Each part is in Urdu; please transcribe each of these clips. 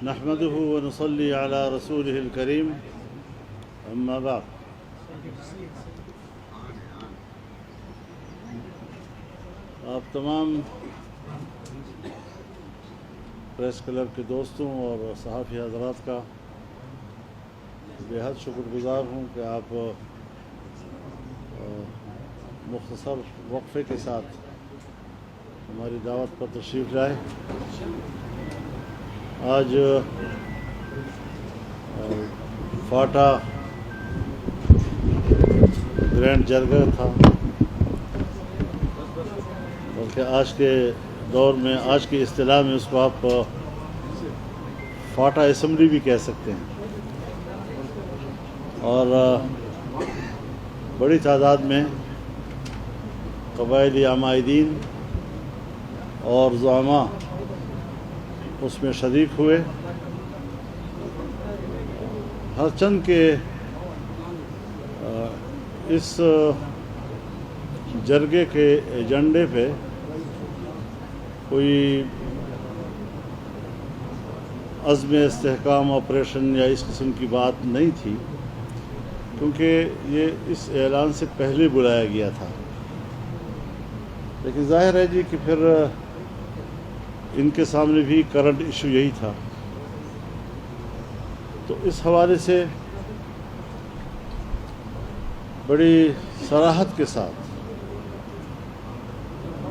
نحمده ونصلي على رسوله الكريم اما بعد آپ تمام پریس کلب کے دوستوں اور صحافی حضرات کا بے حد شکر گزار ہوں کہ آپ مختصر وقفے کے ساتھ ہماری دعوت پر تشریف لائے۔ آج فاٹا گرینڈ جرگہ تھا، بلکہ آج کے دور میں، آج کی اصطلاح میں اس کو آپ فاٹا اسمبلی بھی کہہ سکتے ہیں، اور بڑی تعداد میں قبائلی عمائدین اور زعماء اس میں شریک ہوئے۔ ہر چند کے اس جرگے کے ایجنڈے پہ کوئی عزم استحکام آپریشن یا اس قسم کی بات نہیں تھی، کیونکہ یہ اس اعلان سے پہلے بلایا گیا تھا، لیکن ظاہر ہے جی کہ پھر ان کے سامنے بھی کرنٹ ایشو یہی تھا، تو اس حوالے سے بڑی صراحت کے ساتھ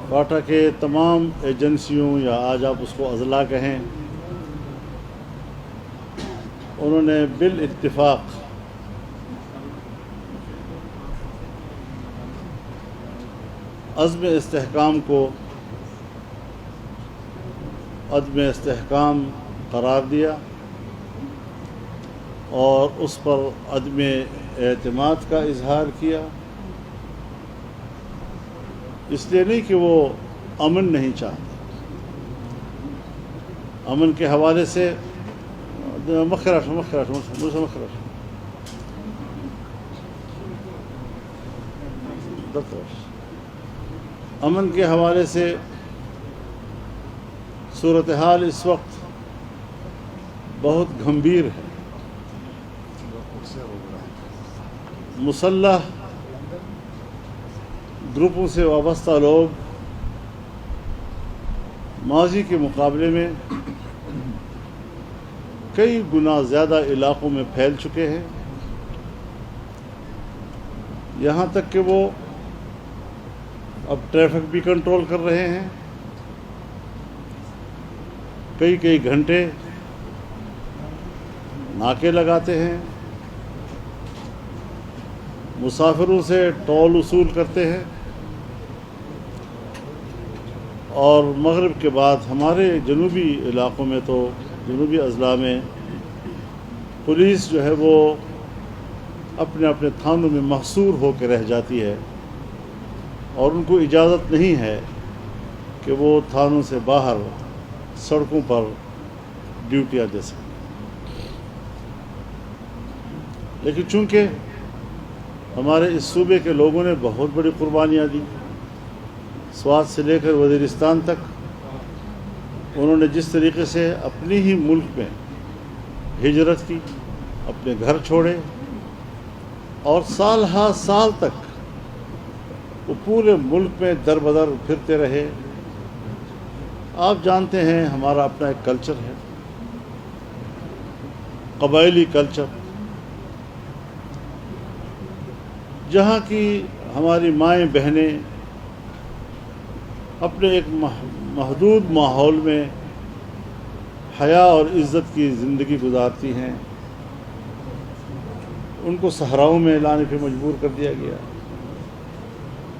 فاٹا کے تمام ایجنسیوں، یا آج آپ اس کو اضلاع کہیں، انہوں نے بالاتفاق عزم استحکام کو عدم استحکام قرار دیا اور اس پر عدم اعتماد کا اظہار کیا، اس لیے نہیں کہ وہ امن نہیں چاہتے۔ امن کے حوالے سے امن کے حوالے سے صورتحال اس وقت بہت گھمبیر ہے۔ مسلح گروپوں سے وابستہ لوگ ماضی کے مقابلے میں کئی گنا زیادہ علاقوں میں پھیل چکے ہیں، یہاں تک کہ وہ اب ٹریفک بھی کنٹرول کر رہے ہیں، کئی گھنٹے ناکے لگاتے ہیں، مسافروں سے ٹول وصول کرتے ہیں، اور مغرب کے بعد ہمارے جنوبی علاقوں میں، تو جنوبی اضلاع میں پولیس جو ہے وہ اپنے اپنے تھانوں میں محصور ہو کے رہ جاتی ہے، اور ان کو اجازت نہیں ہے کہ وہ تھانوں سے باہر سڑکوں پر ڈیوٹیاں دے سکیں۔ لیکن چونکہ ہمارے اس صوبے کے لوگوں نے بہت بڑی قربانیاں دی، سوات سے لے کر وزیرستان تک، انہوں نے جس طریقے سے اپنی ہی ملک میں ہجرت کی، اپنے گھر چھوڑے، اور سال ہا سال تک وہ پورے ملک میں در بدر پھرتے رہے۔ آپ جانتے ہیں ہمارا اپنا ایک کلچر ہے، قبائلی کلچر، جہاں کی ہماری مائیں بہنیں اپنے ایک محدود ماحول میں حیا اور عزت کی زندگی گزارتی ہیں، ان کو صحراؤں میں لانے پہ مجبور کر دیا گیا،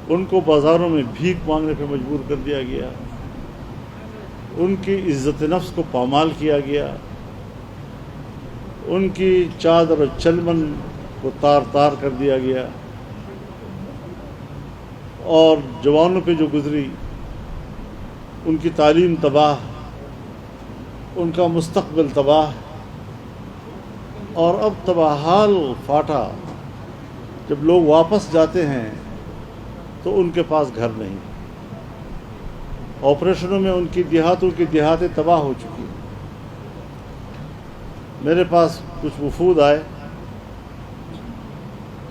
ان کو بازاروں میں بھیک مانگنے پہ مجبور کر دیا گیا، ان کی عزت نفس کو پامال کیا گیا، ان کی چادر و چلمن کو تار تار کر دیا گیا، اور جوانوں پہ جو گزری ان کی تعلیم تباہ، ان کا مستقبل تباہ، اور اب تباہال فاٹا جب لوگ واپس جاتے ہیں تو ان کے پاس گھر نہیں، آپریشنوں میں ان کی دیہاتوں کی دیہاتیں تباہ ہو چکی ہیں، میرے پاس کچھ وفود آئے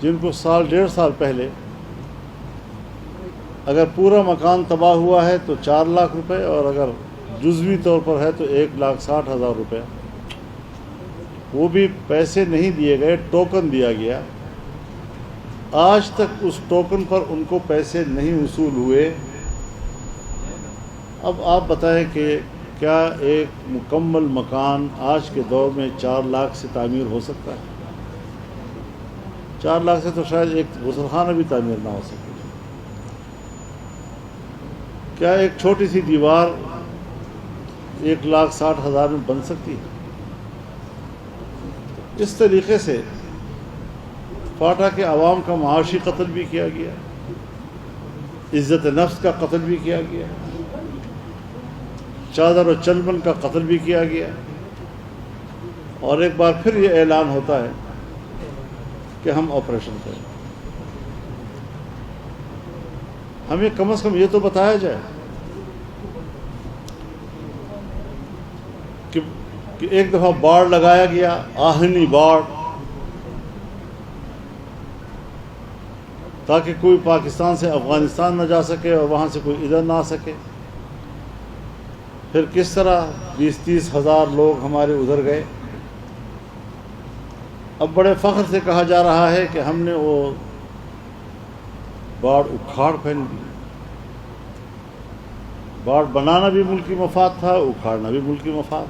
جن کو سال 1.5 سال پہلے اگر پورا مکان تباہ ہوا ہے تو 4 لاکھ روپے، اور اگر جزوی طور پر ہے تو 1,60,000 روپے، وہ بھی پیسے نہیں دیے گئے، ٹوکن دیا گیا۔ آج تک اس ٹوکن پر ان کو پیسے نہیں وصول ہوئے۔ اب آپ بتائیں کہ کیا ایک مکمل مکان آج کے دور میں 4 لاکھ سے تعمیر ہو سکتا ہے؟ 4 لاکھ سے تو شاید ایک غسل خانہ بھی تعمیر نہ ہو سکے۔ کیا ایک چھوٹی سی دیوار 1,60,000 میں بن سکتی ہے؟ اس طریقے سے فاٹا کے عوام کا معاشی قتل بھی کیا گیا، عزت نفس کا قتل بھی کیا گیا، چادر و چلمن کا قتل بھی کیا گیا، اور ایک بار پھر یہ اعلان ہوتا ہے کہ ہم آپریشن کریں۔ ہمیں کم از کم یہ تو بتایا جائے کہ ایک دفعہ باڑ لگایا گیا، آہنی باڑ، تاکہ کوئی پاکستان سے افغانستان نہ جا سکے اور وہاں سے کوئی ادھر نہ آ سکے۔ پھر کس طرح 20-30 ہزار لوگ ہمارے ادھر گئے۔ اب بڑے فخر سے کہا جا رہا ہے کہ ہم نے وہ باڑ اکھاڑ پھینک دی۔ باڑ بنانا بھی ملکی مفاد تھا، اکھاڑنا بھی ملکی مفاد۔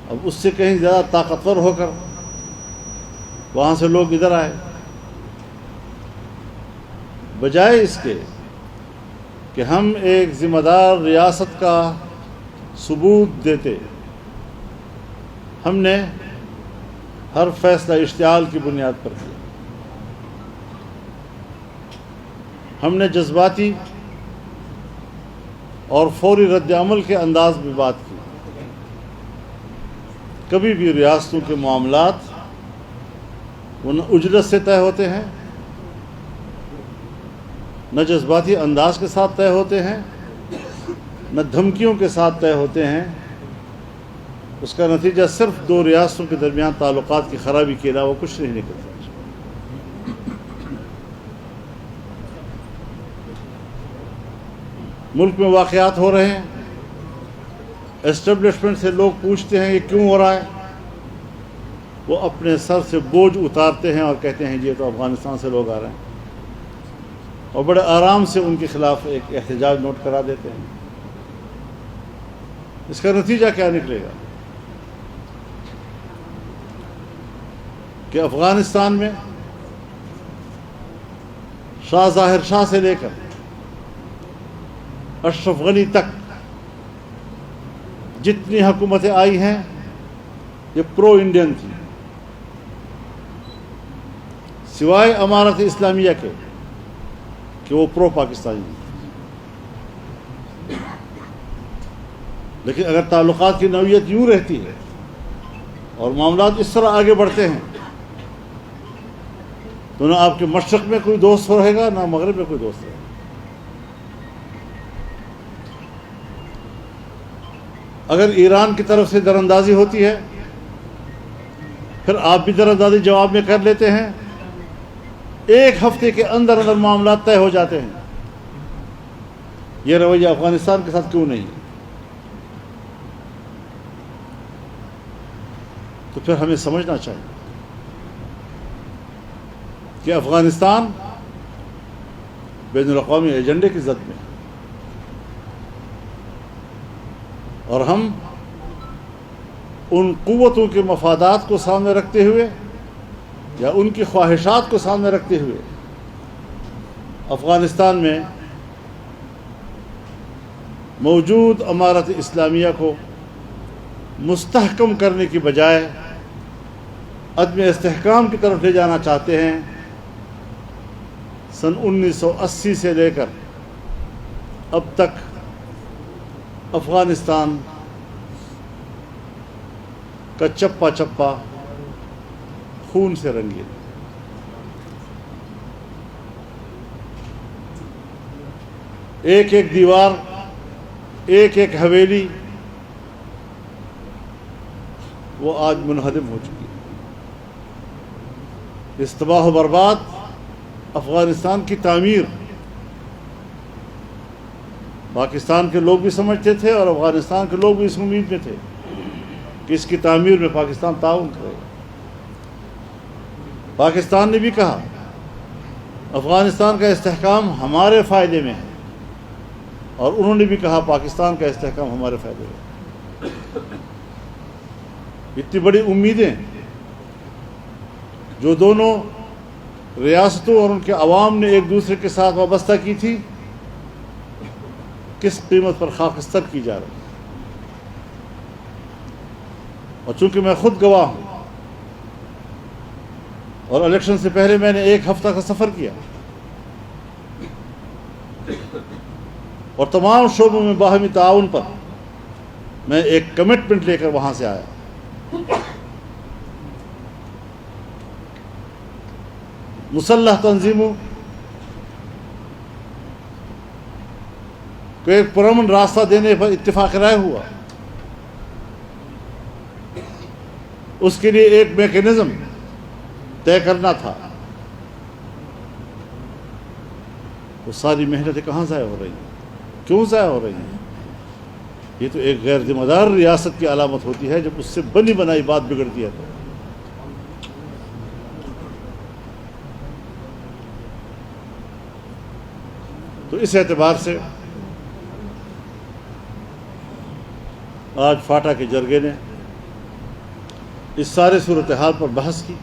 اب اس سے کہیں زیادہ طاقتور ہو کر وہاں سے لوگ ادھر آئے، بجائے اس کے کہ ہم ایک ذمہ دار ریاست کا ثبوت دیتے، ہم نے ہر فیصلہ اشتعال کی بنیاد پر کیا۔ ہم نے جذباتی اور فوری رد عمل کے انداز میں بات کی۔ کبھی بھی ریاستوں کے معاملات وہ نہ اجرت سے طے ہوتے ہیں، نہ جذباتی انداز کے ساتھ طے ہوتے ہیں، نہ دھمکیوں کے ساتھ طے ہوتے ہیں۔ اس کا نتیجہ صرف 2 ریاستوں کے درمیان تعلقات کی خرابی کے علاوہ کچھ نہیں نکلتا۔ ملک میں واقعات ہو رہے ہیں، اسٹیبلشمنٹ سے لوگ پوچھتے ہیں یہ کیوں ہو رہا ہے، وہ اپنے سر سے بوجھ اتارتے ہیں اور کہتے ہیں یہ تو افغانستان سے لوگ آ رہے ہیں، اور بڑے آرام سے ان کے خلاف ایک احتجاج نوٹ کرا دیتے ہیں۔ اس کا نتیجہ کیا نکلے گا کہ افغانستان میں شاہ ظاہر شاہ سے لے کر اشرف غنی تک جتنی حکومتیں آئی ہیں یہ پرو انڈین تھی، سوائے امارت اسلامیہ کے کہ وہ پرو پاکستانی تھی۔ لیکن اگر تعلقات کی نوعیت یوں رہتی ہے اور معاملات اس طرح آگے بڑھتے ہیں تو نہ آپ کے مشرق میں کوئی دوست رہے گا، نہ مغرب میں کوئی دوست رہے گا۔ اگر ایران کی طرف سے دراندازی ہوتی ہے پھر آپ بھی دراندازی جواب میں کر لیتے ہیں، 1 ہفتے کے اندر اندر معاملات طے ہو جاتے ہیں۔ یہ رویہ افغانستان کے ساتھ کیوں نہیں ہے؟ تو پھر ہمیں سمجھنا چاہیے کہ افغانستان بین الاقوامی ایجنڈے کی زد میں ہے، اور ہم ان قوتوں کے مفادات کو سامنے رکھتے ہوئے یا ان کی خواہشات کو سامنے رکھتے ہوئے افغانستان میں موجود امارت اسلامیہ کو مستحکم کرنے کی بجائے عدم استحکام کی طرف لے جانا چاہتے ہیں۔ سن 1980 سے لے کر اب تک افغانستان کا چپا چپا خون سے رنگین۔ ایک ایک دیوار، ایک ایک حویلی وہ آج منہدم ہو چکی ہے۔ اس تباہ و برباد افغانستان کی تعمیر پاکستان کے لوگ بھی سمجھتے تھے اور افغانستان کے لوگ بھی اس امید میں تھے کہ اس کی تعمیر میں پاکستان تعاون کرے گا۔ پاکستان نے بھی کہا افغانستان کا استحکام ہمارے فائدے میں ہے، اور انہوں نے بھی کہا پاکستان کا استحکام ہمارے فائدے میں ہے۔ اتنی بڑی امیدیں جو دونوں ریاستوں اور ان کے عوام نے ایک دوسرے کے ساتھ وابستہ کی تھی، کس قیمت پر خاکستر کی جا رہی ہے۔ اور چونکہ میں خود گواہ ہوں اور الیکشن سے پہلے میں نے 1 ہفتہ کا سفر کیا اور تمام شعبوں میں باہمی تعاون پر میں ایک کمٹمنٹ لے کر وہاں سے آیا۔ مسلح تنظیموں کو ایک پرامن راستہ دینے پر اتفاق رائے ہوا، اس کے لیے ایک میکینزم طے کرنا تھا۔ وہ ساری محنتیں کہاں ضائع ہو رہی ہیں؟ کیوں ضائع ہو رہی ہیں؟ یہ تو ایک غیر ذمہ دار ریاست کی علامت ہوتی ہے جب اس سے بنی بنائی بات بگڑتی ہے۔ تو اس اعتبار سے آج فاٹا کے جرگے نے اس سارے صورتحال پر بحث کی،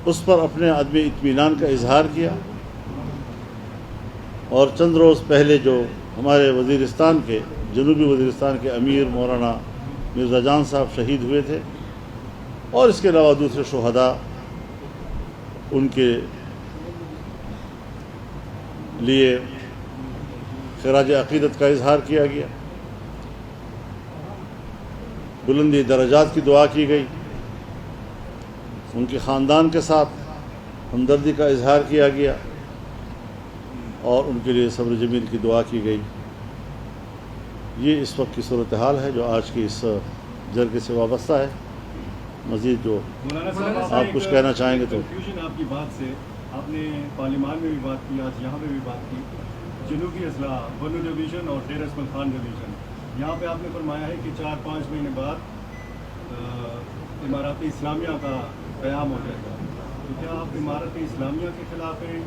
اس پر اپنے عدم اطمینان کا اظہار کیا، اور چند روز پہلے جو ہمارے وزیرستان کے جنوبی وزیرستان کے امیر مولانا مرزا جان صاحب شہید ہوئے تھے، اور اس کے علاوہ دوسرے شہداء، ان کے لیے خراج عقیدت کا اظہار کیا گیا، بلندی درجات کی دعا کی گئی، ان کے خاندان کے ساتھ ہمدردی کا اظہار کیا گیا، اور ان کے لیے صبر جمیل کی دعا کی گئی۔ یہ اس وقت کی صورتحال ہے جو آج کی اس جرگے سے وابستہ ہے۔ مزید جو آپ کچھ کہنا چاہیں گے تو۔ کنفیوژن آپ کی بات سے، آپ نے پارلیمان میں بھی بات کی، آج یہاں پہ بھی بات کی، جنوبی اضلاع بنو ڈویژن اور ڈیر اسمل خان ڈویژن، یہاں پہ آپ نے فرمایا ہے کہ 4-5 مہینے بعد امارات اسلامیہ کا قیام ہو جائے گا۔ تو کیا آپ امارت اسلامیہ کے خلاف ہیں،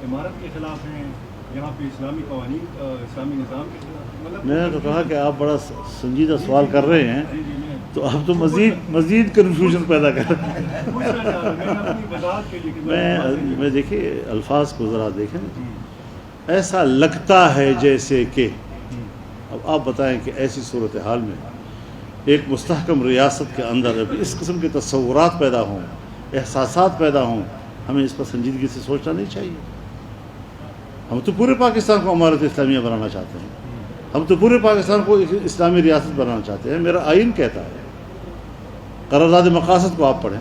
امارت کے خلاف ہیں، یہاں پہ اسلامی قوانین، اسلامی نظام کے خلاف؟ میں نے تو کہا کہ آپ بڑا سنجیدہ سوال کر رہے ہیں، تو آپ تو مزید کنفیوژن پیدا کر رہے ہیں۔ میں دیکھیے الفاظ کو ذرا دیکھیں، ایسا لگتا ہے جیسے کہ، اب آپ بتائیں کہ ایسی صورتحال میں ایک مستحکم ریاست کے اندر اس قسم کے تصورات پیدا ہوں، احساسات پیدا ہوں، ہمیں اس پر سنجیدگی سے سوچنا نہیں چاہیے۔ ہم تو پورے پاکستان کو امارت اسلامیہ بنانا چاہتے ہیں، ہم تو پورے پاکستان کو اسلامی ریاست بنانا چاہتے ہیں۔ میرا آئین کہتا ہے، قرارداد مقاصد کو آپ پڑھیں،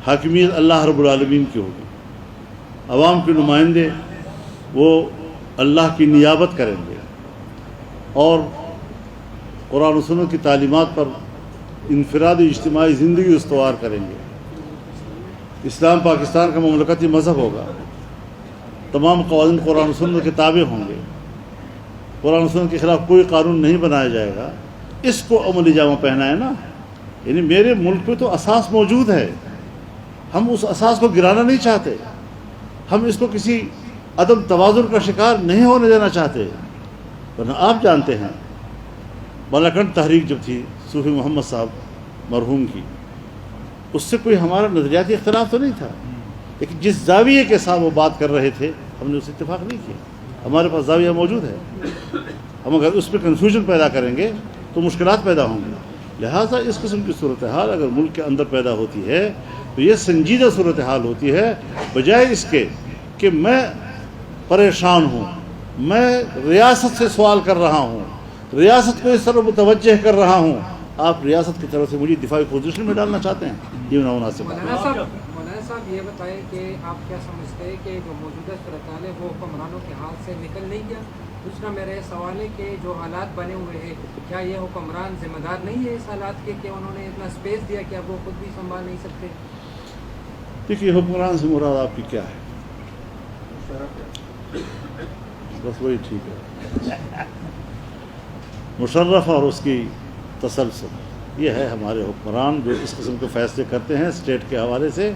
حاکمیت اللہ رب العالمین کی ہوگی، عوام کے نمائندے وہ اللہ کی نیابت کریں گے، اور قرآن و سنت کی تعلیمات پر انفرادی اجتماعی زندگی استوار کریں گے۔ اسلام پاکستان کا مملکتی مذہب ہوگا، تمام قوانین قرآن و سنت کے تابع ہوں گے، قرآن و سنت کے خلاف کوئی قانون نہیں بنایا جائے گا۔ اس کو عملی جامہ پہنا ہے نا، یعنی میرے ملک پہ تو اساس موجود ہے، ہم اس اساس کو گرانا نہیں چاہتے، ہم اس کو کسی عدم توازن کا شکار نہیں ہونے دینا چاہتے۔ ورنہ آپ جانتے ہیں بالاکنڈ تحریک جب تھی صوفی محمد صاحب مرحوم کی، اس سے کوئی ہمارا نظریاتی اختلاف تو نہیں تھا، لیکن جس زاویے کے ساتھ وہ بات کر رہے تھے ہم نے اس سے اتفاق نہیں کیا۔ ہمارے پاس زاویہ موجود ہے، ہم اگر اس پہ کنفیوژن پیدا کریں گے تو مشکلات پیدا ہوں گی۔ لہٰذا اس قسم کی صورتحال اگر ملک کے اندر پیدا ہوتی ہے تو یہ سنجیدہ صورتحال ہوتی ہے، بجائے اس کے کہ میں پریشان ہوں، میں ریاست سے سوال کر رہا ہوں، ریاست کو اس طرح متوجہ کر رہا ہوں، آپ ریاست کی طرف سے مجھے دفاعی پوزیشن میں ڈالنا چاہتے ہیں، یہ نامناسب ہے۔ مولانا صاحب یہ بتائیں کہ آپ کیا سمجھتے ہیں کہ جو موجودہ صورتحال ہے وہ حکمرانوں کے ہاتھ سے نکل نہیں گیا؟ دوسرا میرا یہ سوال ہے کہ جو حالات بنے ہوئے ہیں کیا یہ حکمران ذمہ دار نہیں ہے اس حالات کے کہ انہوں نے اتنا اسپیس دیا کہ اب وہ خود بھی سنبھال نہیں سکتے؟ دیکھیے حکمران سے مراد آپ کی کیا ہے؟ بس وہی ٹھیک ہے، مشرف اور اس کی تسلسل، یہ ہے ہمارے حکمران جو اس قسم کے فیصلے کرتے ہیں اسٹیٹ کے حوالے سے۔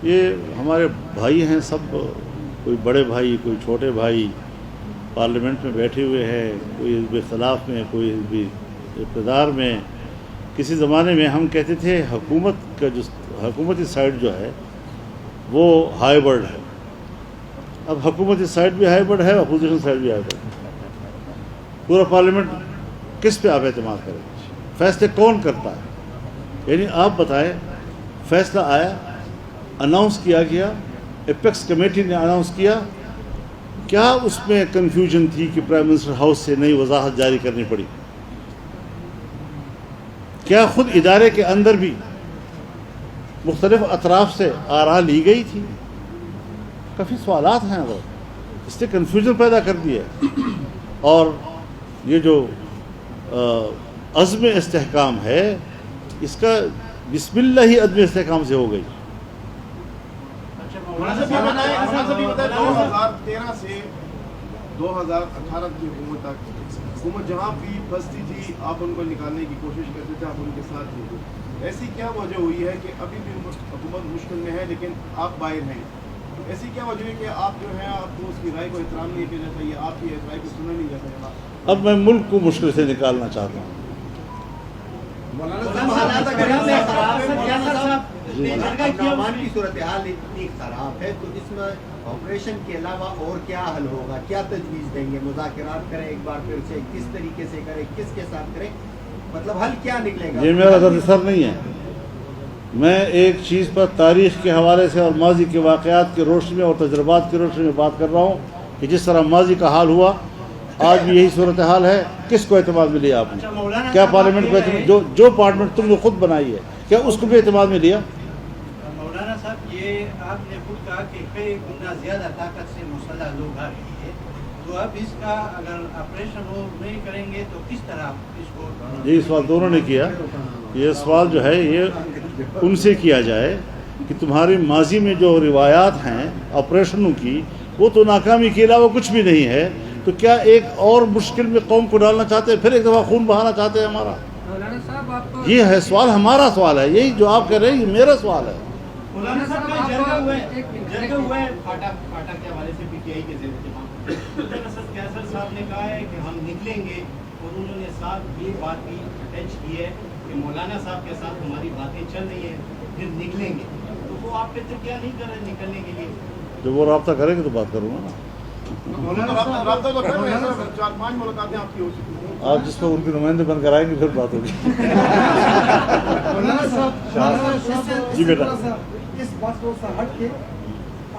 یہ ہمارے بھائی ہیں سب، کوئی بڑے بھائی کوئی چھوٹے بھائی پارلیمنٹ میں بیٹھے ہوئے ہیں، کوئی حزب اختلاف میں کوئی حزب اقتدار میں۔ کسی زمانے میں ہم کہتے تھے حکومت کا جو حکومتی سائڈ جو ہے وہ ہائی برڈ ہے، اب حکومتی سائڈ بھی ہائی برڈ ہے، اپوزیشن سائڈ بھی ہائی برڈ ہے۔ پورا پارلیمنٹ کس پہ آپ اعتماد کریں گے؟ فیصلے کون کرتا ہے؟ یعنی آپ بتائیں، فیصلہ آیا، اناؤنس کیا گیا، ایپیکس کمیٹی نے اناؤنس کیا، کیا اس میں کنفیوژن تھی کہ پرائم منسٹر ہاؤس سے نئی وضاحت جاری کرنی پڑی؟ کیا خود ادارے کے اندر بھی مختلف اطراف سے آراء لی گئی تھی؟ کافی سوالات ہیں، وہ اس نے کنفیوژن پیدا کر دی ہے۔ اور یہ جو عزم استحکام ہے، اس کا بسم اللہ ہی عدم استحکام سے ہو گئی۔ 2013 سے 2018 کی حکومت تک حکومت جہاں بھی پھنستی تھی آپ ان کو نکالنے کی کوشش کرتے تھے، آپ ان کے ساتھ تھے۔ ایسی کیا وجہ ہوئی ہے کہ ابھی بھی حکومت مشکل میں ہے لیکن آپ باہر ہیں؟ ایسی کیا وجہ ہے کہ آپ جو ہیں آپ کو اس کی رائے کو احترام نہیں کیا جاتا، یا آپ کی رائے کو سنا نہیں جاتا؟ اب میں ملک کو مشکل سے نکالنا چاہتا ہوں۔ کی صورتحال اتنی خراب ہے تو اس میں آپریشن کے علاوہ اور کیا حل ہوگا؟ کیا تجویز دیں گے؟ مذاکرات کریں ایک بار پھر سے، کس طریقے سے کریں، کس کے ساتھ کریں، مطلب حل کیا نکلے گا؟ یہ میرا درد سر نہیں ہے، میں ایک چیز پر تاریخ کے حوالے سے اور ماضی کے واقعات کی روشنی میں اور تجربات کی روشنی میں بات کر رہا ہوں کہ جس طرح ماضی کا حال ہوا آج بھی یہی صورتحال ہے۔ کس کو اعتماد میں لیا آپ نے؟ کیا پارلیمنٹ کو اعتماد، جو پارلیمنٹ تم نے خود بنائی ہے، کیا اس کو بھی اعتماد میں لیا؟ مولانا صاحب، یہ آپ نے خود کہا کہ کئی گنا زیادہ طاقت سے مسلح لوگ آ رہی ہے، تو اب اس کا اگر آپریشن وہ نہیں کریں گے تو کس طرح اس کو؟ یہ سوال دونوں نے کیا۔ یہ سوال جو ہے یہ ان سے کیا جائے کہ تمہاری ماضی میں جو روایات ہیں آپریشنوں کی، وہ تو ناکامی کے علاوہ کچھ بھی نہیں ہے، تو کیا ایک اور مشکل میں قوم کو ڈالنا چاہتے ہیں، پھر ایک دفعہ خون بہانا چاہتے ہیں ہمارا؟ مولانا صاحب آپ کو یہ ہے سوال، ہمارا سوال ہے، یہی جو آپ کہہ رہے ہیں یہ میرا سوال ہے۔ مولانا صاحب کا جرگے ہوئے فاٹا کے حوالے سے پی ٹی آئی کے زیر انتظام مولانا اسد قیصر صاحب نے کہا ہے کہ ہم نکلیں گے، اور انہوں نے ساتھ یہ بات بھی اٹیچ کی ہے کہ مولانا صاحب کے ساتھ ہماری باتیں چل رہی ہیں، پھر نکلیں گے، تو وہ آپ کہتے کیا نہیں کر رہے نکلنے کے لیے؟ جب وہ رابطہ کریں گے تو بات کروں گا نا۔ رابطہ تو کر رہے ہیں سر، 4-5 ملاقاتیں آپ کی ہو چکی ہیں۔ آپ جس کو ان کے نمائندے بن کر آئیں گے پھر بات ہوگی۔ جی بیٹا، اس بات کو ہٹ کے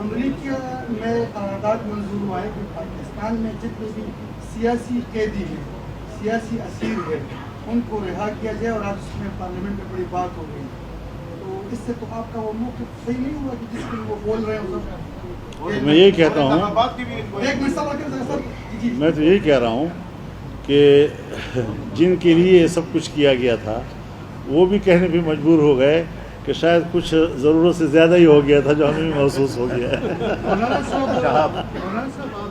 امریکہ میں قرارداد منظور ہوا ہے کہ پاکستان میں جتنے بھی سیاسی قیدی ہیں، سیاسی اسیر ہیں، ان کو رہا کیا جائے، اور آج اس میں پارلیمنٹ میں بڑی بات ہو گئی، تو اس سے تو آپ کا وہ موقف صحیح نہیں ہوا کہ جس کو وہ بول رہے ہیں۔ میں یہی کہتا ہوں، ایک مسئلہ سر، جی میں تو یہی کہہ رہا ہوں کہ جن کے لیے یہ سب کچھ کیا گیا تھا وہ بھی کہنے پہ مجبور ہو گئے کہ شاید کچھ ضرورت سے زیادہ ہی ہو گیا تھا جو ہمیں بھی محسوس ہو گیا ہے۔ مولانا صاحب آپ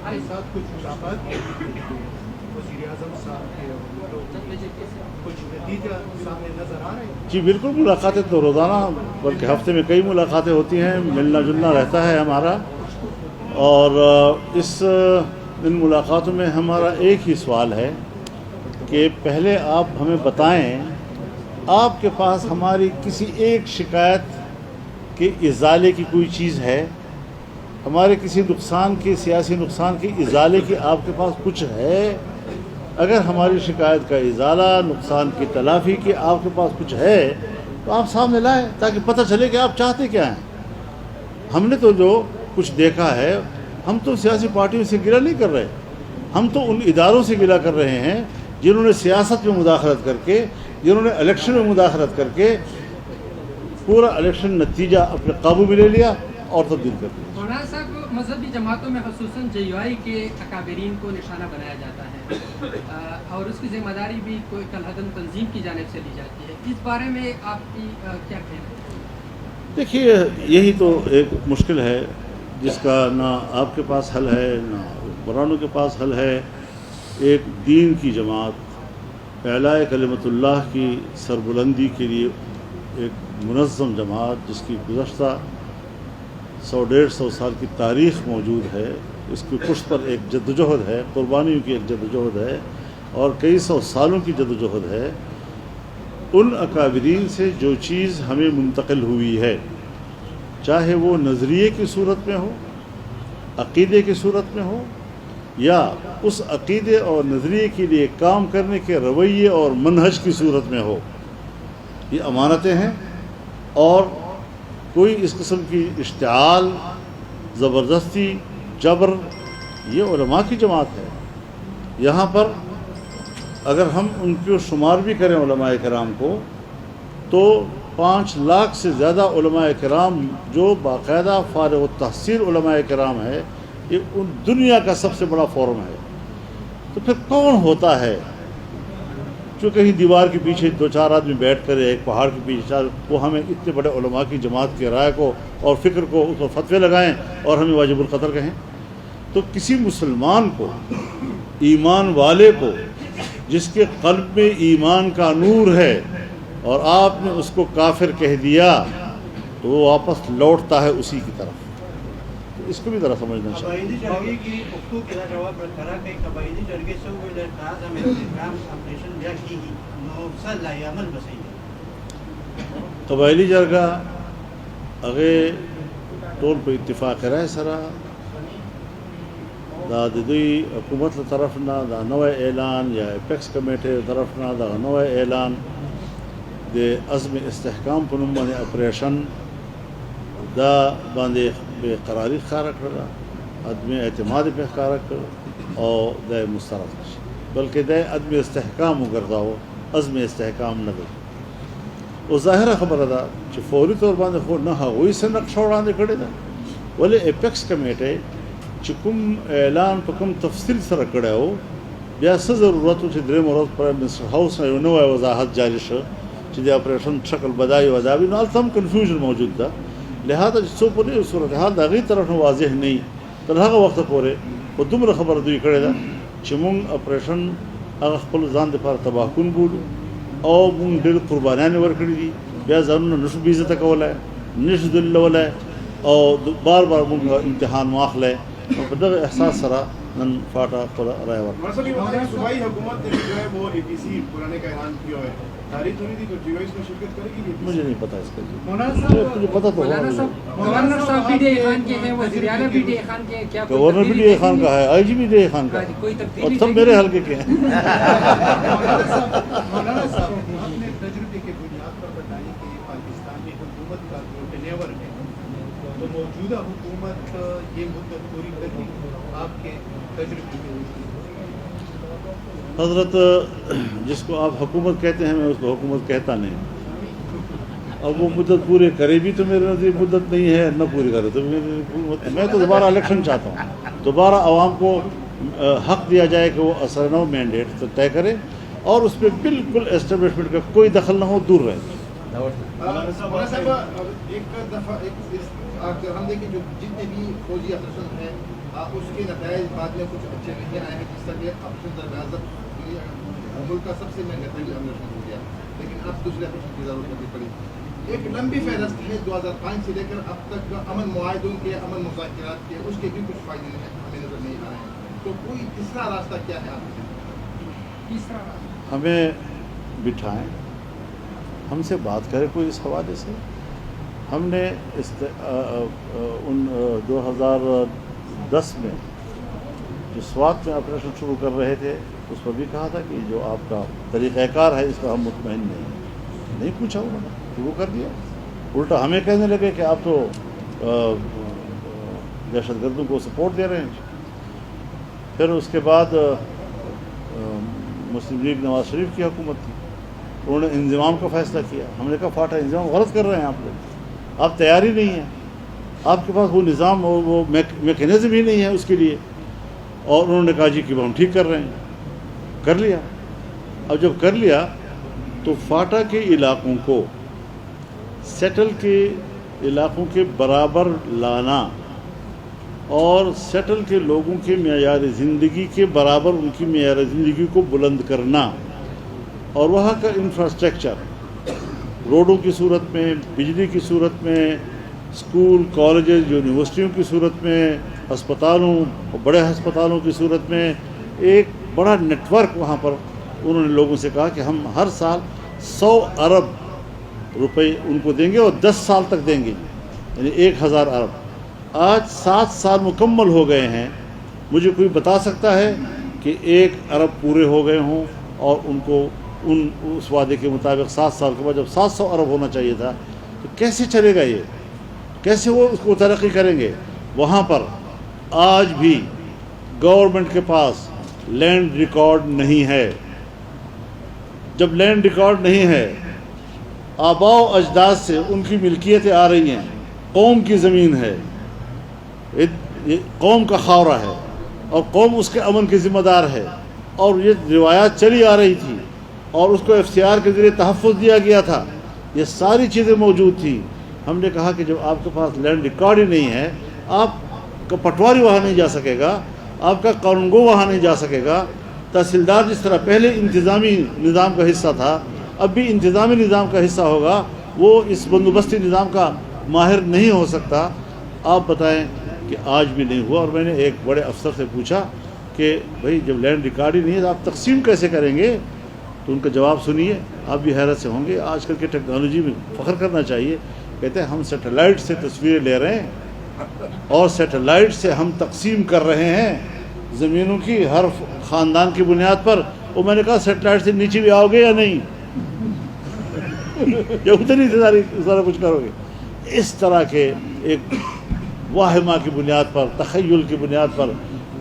کے ساتھ کچھ ملاقات کی وزیر اعظم صاحب کے، کچھ نتیجہ سامنے نظر آ رہے ہیں؟ جی بالکل، ملاقاتیں تو روزانہ بلکہ ہفتے میں کئی ملاقاتیں ہوتی ہیں، ملنا جلنا رہتا ہے ہمارا، اور ان ملاقاتوں میں ہمارا ایک ہی سوال ہے کہ پہلے آپ ہمیں بتائیں آپ کے پاس ہماری کسی ایک شکایت کے ازالے کی کوئی چیز ہے، ہمارے کسی نقصان کی، سیاسی نقصان کی ازالے کی آپ کے پاس کچھ ہے؟ اگر ہماری شکایت کا ازالہ، نقصان کی تلافی کی آپ کے پاس کچھ ہے تو آپ سامنے لائیں تاکہ پتہ چلے کہ آپ چاہتے کیا ہیں۔ ہم نے تو جو کچھ دیکھا ہے، ہم تو سیاسی پارٹیوں سے گلہ نہیں کر رہے، ہم تو ان اداروں سے گلہ کر رہے ہیں جنہوں نے سیاست میں مداخلت کر کے، جنہوں نے الیکشن میں مداخلت کر کے پورا الیکشن نتیجہ اپنے قابو میں لے لیا اور تبدیل کر دیا۔ مولانا صاحب، مذہبی جماعتوں میں خصوصاً JUI کے اکابرین کو نشانہ بنایا جاتا ہے اور اس کی ذمہ داری بھی کوئی کالعدم تنظیم کی جانب سے لی جاتی ہے، اس بارے میں آپ کی کیا کہنا ہے؟ دیکھیے، یہی تو ایک مشکل ہے جس کا نہ آپ کے پاس حل ہے نہ حکمرانوں کے پاس حل ہے۔ ایک دین کی جماعت، اعلاء کلمت اللہ کی سربلندی کے لیے ایک منظم جماعت جس کی گزشتہ 100-150 سال کی تاریخ موجود ہے، اس کی پشت پر ایک جدوجہد ہے، قربانیوں کی ایک جدوجہد ہے اور کئی سو سالوں کی جدوجہد ہے۔ ان اکابرین سے جو چیز ہمیں منتقل ہوئی ہے، چاہے وہ نظریے کی صورت میں ہو، عقیدے کی صورت میں ہو، یا اس عقیدے اور نظریے کے لیے کام کرنے کے رویے اور منہج کی صورت میں ہو، یہ امانتیں ہیں اور کوئی اس قسم کی اشتعال، زبردستی، جبر، یہ علماء کی جماعت ہے۔ یہاں پر اگر ہم ان کو شمار بھی کریں علماء کرام کو، تو 5 لاکھ سے زیادہ علماء کرام جو باقاعدہ فارغ التحصیل علماء کرام ہے، یہ ان دنیا کا سب سے بڑا فورم ہے۔ تو پھر کون ہوتا ہے جو کہیں دیوار کے پیچھے 2-4 آدمی بیٹھ کر ایک پہاڑ کے پیچھے وہ ہمیں اتنے بڑے علماء کی جماعت کی رائے کو اور فکر کو اس پر فتوے لگائیں اور ہمیں واجب القتل کہیں؟ تو کسی مسلمان کو، ایمان والے کو، جس کے قلب میں ایمان کا نور ہے اور آپ نے اس کو کافر کہہ دیا، تو وہ واپس لوٹتا ہے اسی کی طرف۔ تو اس کو بھی ذرا سمجھنا چاہیے۔ قبائلی جرگے کی گفتگو کے جواب برقرار ہے۔ قبائلی جرگے سے ہوئے درخواست ہمیں انتظام آپریشن یا کی نوسل لائی عمل بسائی قبائلی جرگہ اگے ٹول پہ اتفاق رائے سرا دا دوی حکومت طرفنا دا نوے اعلان یا ایپیکس کمیٹی طرفنا دا نوے اعلان دے عزم استحکام پنمبانی آپریشن دا باندے بے قراری خارہ کردا، عدم اعتماد پہ خارہ کر اور دا مسترد کر، بلکہ دا عدم استحکام گردا ہو، عزم استحکام نہ گردا۔ وہ ظاہرہ خبر ادا کہ فوری طور باندې خو نه هغوی څه نقشه وړاندې کړې ده، ولې ایپیکس کمیټې چې کوم اعلان په کوم تفصیل سره کړی و، بیا څه ضرورت و چې درېیمه ورځ پرایم منسټر هاوس نه یو نوی وضاحت جاری شو چې د اپریشن شکل بدایي و ادابي، نو هلته هم کنفیوژن موجود ده، لہذا چې څو پورې صورتحال د هغې طرف نه واضح نه وي تر هغه وخته پورې خو دومره خبره دوی کړې ده چې مونږ اپریشن هغه خپل ځان دپاره تباهکون بولو او مونږ ډېر قربانیانې ورکړي دي، بیا ځانونه نشو بې عزته کولی، نشو ذلولی او بار بار مونږ امتحان واخلی، نو په دغه احساس سره نن فاټا خپله رایه ورکړه۔ صوبائی حکومت نے جو ہے وہ APC بلانے کا اعلان کیا ہے، تاریخ ہوئی تھی تو JUI اس میں شرکت کرے گی؟ مجھے نہیں پتا اس کا جی، مولانا مجھے پتا تو مولانا صاحب، گورنر صاحب BDA خان کے ہیں، وزیر اعلیٰ BDA خان کے ہیں، کیا کوئی گورنر تبدیلی BDA خان کا ہے، IG BDA خان کا ہے، کوئی اور تبدیلی سب میرے حلقے کے ہیں۔ مولانا صاحب، اپنے تجربے کے بنیاد پر بتائیں کہ پاکستان میں حکومت کا جو ٹینیور ہے، تو موجودہ حکومت یہ مدت پوری کر لی آپ کے تجربے میں؟ حضرت جس کو آپ حکومت کہتے ہیں میں اس کو حکومت کہتا نہیں، اب وہ مدت پورے کرے بھی تو میرے نظر مدت نہیں ہے، نہ پوری کرے تو میری حکومت، میں تو دوبارہ الیکشن چاہتا ہوں، دوبارہ عوام کو حق دیا جائے کہ وہ اثر نو مینڈیٹ تو طے کرے اور اس پہ بالکل اسٹیبلشمنٹ کا کوئی دخل نہ ہو، دور رہے۔ مولانا صاحب، ایک دفعہ ہم دیکھیں جو جتنے بھی فوجی آپریشن ہیں اس کے نتائج بعد میں کچھ اچھے نہیں آئے ہیں، جس طرح کہ آپریشن درمیان ملک کا سب سے مہنگا ترین آپریشن ہو گیا، لیکن اب دوسرے آپریشن کی ضرورت نہیں پڑی۔ ایک لمبی فہرست ہے 2005 سے لے کر اب تک امن معاہدوں کے، امن مذاکرات کے، اس کے بھی کچھ فائدے ہمیں نظر نہیں آ رہے ہیں، تو کوئی تیسرا راستہ کیا ہے آپ کے؟ ہمیں بٹھائیں، ہم سے بات کریں کوئی اس حوالے سے۔ ہم نے 2010 میں جو سوات میں آپریشن شروع کر رہے تھے اس پر بھی کہا تھا کہ جو آپ کا طریقہ کار ہے اس پر ہم مطمئن نہیں پوچھا، انہوں نے شروع کر دیا، الٹا ہمیں کہنے لگے کہ آپ تو دہشت گردوں کو سپورٹ دے رہے ہیں۔ پھر اس کے بعد مسلم لیگ نواز شریف کی حکومت تھی، انہوں نے انضمام کا فیصلہ کیا، ہم نے کہا فاٹا انضمام غلط کر رہے ہیں آپ لوگ، آپ تیاری نہیں ہیں، آپ کے پاس وہ نظام اور وہ میکینزم ہی نہیں ہے اس کے لیے. اور انہوں نے کہا جی کہ ہم ٹھیک کر رہے ہیں. کر لیا. اب جب کر لیا تو فاٹا کے علاقوں کو سیٹل کے علاقوں کے برابر لانا اور سیٹل کے لوگوں کے معیار زندگی کے برابر ان کی معیار زندگی کو بلند کرنا اور وہاں کا انفراسٹرکچر روڈوں کی صورت میں, بجلی کی صورت میں, اسکول کالجز یونیورسٹیوں کی صورت میں, ہسپتالوں بڑے ہسپتالوں کی صورت میں ایک بڑا نیٹ ورک وہاں پر انہوں نے لوگوں سے کہا کہ ہم ہر سال 100 ارب روپے ان کو دیں گے اور 10 سال تک دیں گے, یعنی 1000 ارب. آج 7 سال مکمل ہو گئے ہیں. مجھے کوئی بتا سکتا ہے کہ 1 ارب پورے ہو گئے ہوں اور ان کو اس وعدے کے مطابق 7 سال کے بعد جب 700 ارب ہونا چاہیے تھا تو کیسے چلے گا یہ؟ کیسے وہ اس کو ترقی کریں گے؟ وہاں پر آج بھی گورنمنٹ کے پاس لینڈ ریکارڈ نہیں ہے. جب لینڈ ریکارڈ نہیں ہے, آباء و اجداد سے ان کی ملکیتیں آ رہی ہیں, قوم کی زمین ہے, قوم کا خاورہ ہے اور قوم اس کے امن کی ذمہ دار ہے, اور یہ روایات چلی آ رہی تھی اور اس کو اختیار کے ذریعے تحفظ دیا گیا تھا. یہ ساری چیزیں موجود تھیں. ہم نے کہا کہ جب آپ کے پاس لینڈ ریکارڈ ہی نہیں ہے, آپ کا پٹواری وہاں نہیں جا سکے گا, آپ کا قانونگو وہاں نہیں جا سکے گا. تحصیلدار جس طرح پہلے انتظامی نظام کا حصہ تھا, اب بھی انتظامی نظام کا حصہ ہوگا, وہ اس بندوبستی نظام کا ماہر نہیں ہو سکتا. آپ بتائیں کہ آج بھی نہیں ہوا. اور میں نے ایک بڑے افسر سے پوچھا کہ بھئی جب لینڈ ریکارڈ ہی نہیں ہے تو آپ تقسیم کیسے کریں گے؟ تو ان کا جواب سنیے, آپ بھی حیرت سے ہوں گے. آج کل کی ٹیکنالوجی میں فخر کرنا چاہیے. کہتے ہیں ہم سیٹلائٹ سے تصویریں لے رہے ہیں اور سیٹلائٹ سے ہم تقسیم کر رہے ہیں زمینوں کی ہر خاندان کی بنیاد پر. اور میں نے کہا سیٹلائٹ سے نیچے بھی آؤ گے یا نہیں؟ یا اتنی سارا کچھ کرو گے؟ اس طرح کے ایک واہمہ کی بنیاد پر, تخیل کی بنیاد پر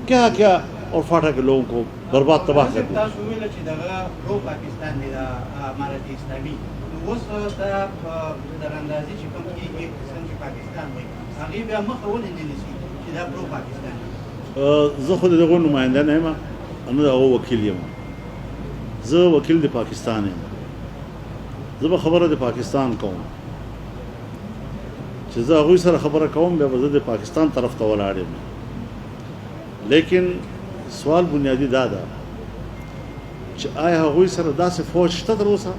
کیا کیا, اور فاٹا کے لوگوں کو برباد تباہ کر دیا. زه خو دغه نماینده نه یم, نه د هغو وکیل یم. زه وکیل د پاکستان یم. زه به خبره د پاکستان کوم. چې زه هغوی سره خبره کوم بیا به زه د پاکستان طرف ته ولاړ یم. لیکن سوال بنیادی دا ده چې آیا هغوی سره داسې فوج شته تر اوسه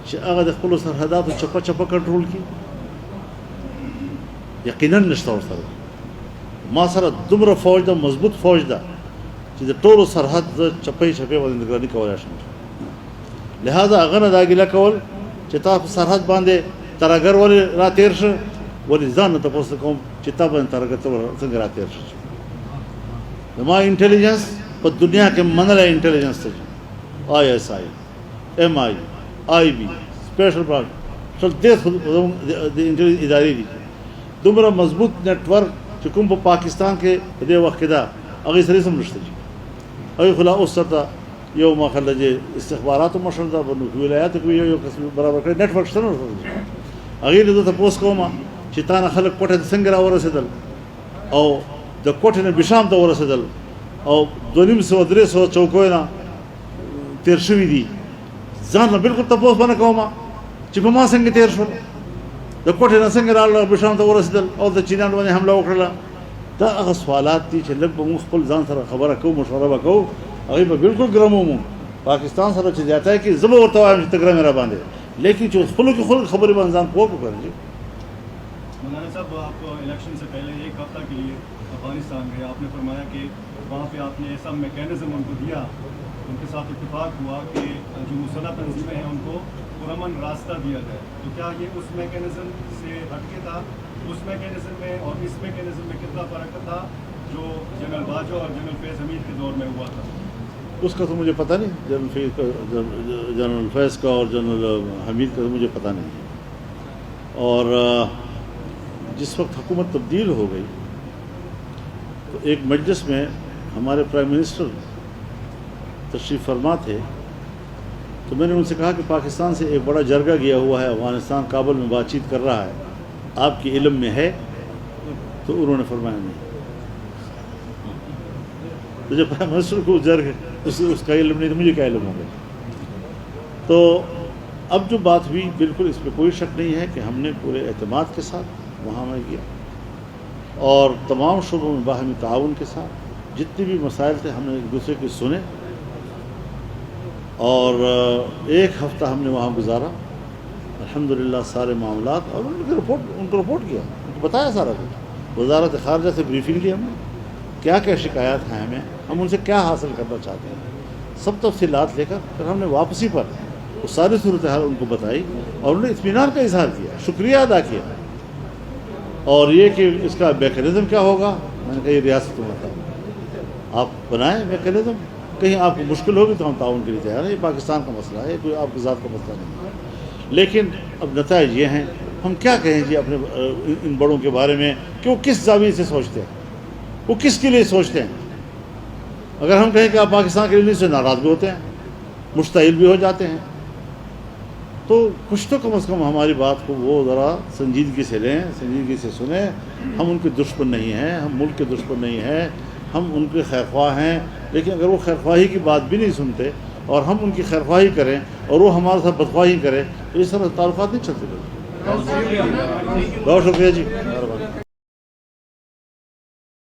چې هغه د خپلو سرحداتو چپه چپه کنټرول کړي؟ یقینا نشته ورسره. ما سره دومره فوج ده, مضبوط فوج ده چې د ټولو سرحد زه چپې چپې باندې نگراني کولی شم. لہذا هغه نه دا ګیله کول چې تا په سرحد باندې ترهګر ولې را تېر شه, ولې ځان نه تپوس کوم چې تا باندې ترهګر څنګه را تېر شه. زما انټیلیجنس په دنیا کې منلی انټیلیجنس ته ISI, MI, IB, special branch ټول د انټیلیجنس ادارې دي. دومره مضبوط نیټ ورک چې کوم په پاکستان کې په دې وخت کې ده هغې سره هېڅ هم نشته. هغې خو لا اوس ته یو مخله چې استخباراتو مشر ده, په ولایاتو کې یو قسم برابر کړی نیټ ورک شته نه ورسره. هغې نه زه تپوس کوم چې تا نه خلک کوټې ته څنګه راورسېدل او د کوټې نه بشام ته ورسېدل او 200-300 چوکیو نه تېر شوي دي. ځان نه بلکل تپوس به نه کوم چې په ما څنګه تېر شول, د کوټې نه څنګه راغله, بشام ته ورسېدل او د چینیانو باندې حمله وکړله. دا هغه سوالات دي چې لږ به موږ خپل ځان سره خبره کوو, مشوره به کوو. هغوی به بلکل ګرم ومو پاکستان سره چې زیاتی کړي. زه به ورته وایم چې ته ګرم یې را باندې, لیکن چې خپلو کې خلک خبرې باندې ځان پوه کړي. مولانا صاحب, آپ الیکشن سے پہلے 1 ہفتہ کے لیے افغانستان گئے. آپ نے فرمایا کہ وہاں پہ آپ نے ایسا میکینزم ان کو دیا, ان کے ساتھ اتفاق ہوا کہ جو مسلح تنظیمیں ہیں ان کو پرامن راستہ دیا جائے. تو کیا یہ اس میکینزم سے ہٹ کے تھا؟ اس میکینزم میں اور اس میکینزم میں کتنا فرق تھا جو جنرل باجوہ اور جنرل فیض حمید کے دور میں ہوا تھا؟ اس کا تو مجھے پتہ نہیں. جنرل فیض کا اور جنرل حمید کا تو مجھے پتہ نہیں ہے. اور جس وقت حکومت تبدیل ہو گئی تو ایک مجلس میں ہمارے پرائم منسٹر تشریف فرما تھے. تو میں نے ان سے کہا کہ پاکستان سے ایک بڑا جرگہ گیا ہوا ہے, افغانستان کابل میں بات چیت کر رہا ہے, آپ کے علم میں ہے؟ تو انہوں نے فرمایا نہیں. تو جب پرائم منسٹر کو اس کا علم نہیں تو مجھے کیا علم ہوگا. تو اب جو بات ہوئی بالکل اس پہ کوئی شک نہیں ہے کہ ہم نے پورے اعتماد کے ساتھ وہاں میں کیا اور تمام شعبوں میں باہمی تعاون کے ساتھ جتنے بھی مسائل تھے ہم نے ایک دوسرے کے سنے اور 1 ہفتہ ہم نے وہاں گزارا. الحمدللہ سارے معاملات اور ان کو رپورٹ کیا, ان کو بتایا سارا کچھ. وزارت خارجہ سے بریفنگ لی ہم نے, کیا کیا شکایات ہیں ہمیں, ہم ان سے کیا حاصل کرنا چاہتے ہیں, سب تفصیلات لے کر پھر ہم نے واپسی پر وہ ساری صورتحال ان کو بتائی اور انہوں نے اطمینان کا اظہار کیا, شکریہ ادا کیا. اور یہ کہ اس کا میکینزم کیا ہوگا, میں نے کہا یہ ریاست کو بتاؤ, آپ بنائیں میکینزم, کہیں آپ کو مشکل ہوگی تو ہم تعاون کے لیے تیار ہیں. یہ پاکستان کا مسئلہ ہے, کوئی آپ کی ذات کا مسئلہ نہیں ہے. لیکن اب نتائج یہ ہیں, ہم کیا کہیں جی اپنے ان بڑوں کے بارے میں کہ وہ کس زاویے سے سوچتے ہیں, وہ کس کے لیے سوچتے ہیں. اگر ہم کہیں کہ آپ پاکستان کے لیے سے ناراض بھی ہوتے ہیں, مشتعل بھی ہو جاتے ہیں, تو کچھ تو کم از کم ہماری بات کو وہ ذرا سنجیدگی سے لیں, سنجیدگی سے سنیں. ہم ان کے دشمن نہیں ہیں, ہم ملک کے دشمن نہیں ہیں, ہم ان کے خیرخواہ ہیں. لیکن اگر وہ خیرخواہی کی بات بھی نہیں سنتے اور ہم ان کی خیرخواہی کریں اور وہ ہمارے ساتھ بدخواہی کریں تو اس طرح تعلقات نہیں چلتے. بہت شکریہ جی.